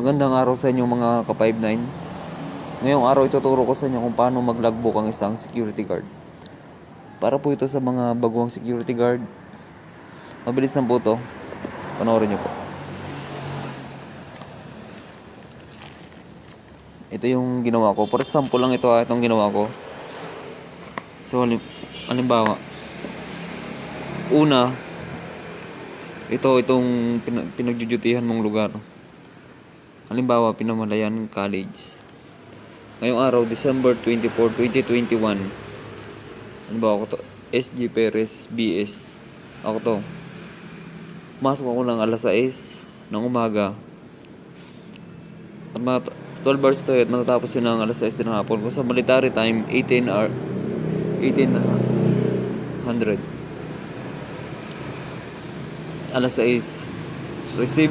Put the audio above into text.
Magandang araw sa inyo mga ka-59. Ngayong araw ituturo ko sa inyo kung paano mag-logbook ang isang security guard. Para po ito sa mga baguang security guard. Mabilis lang po ito. Panoorin nyo po. Ito yung ginawa ko. For example lang ito itong ginawa ko. So halimbawa, una, itong pinagdudutihan mong lugar. Halimbawa, Pinamalayan College. Ngayong araw, December 24, 2021. Halimbawa ako to, SG Perez BS. Ako to. Pumasok ako ng alas 6 ng umaga. At 12 hours to at matatapos yun ng alas 6 din ng hapon. Kung sa military time, 1800. Alas 6. Receive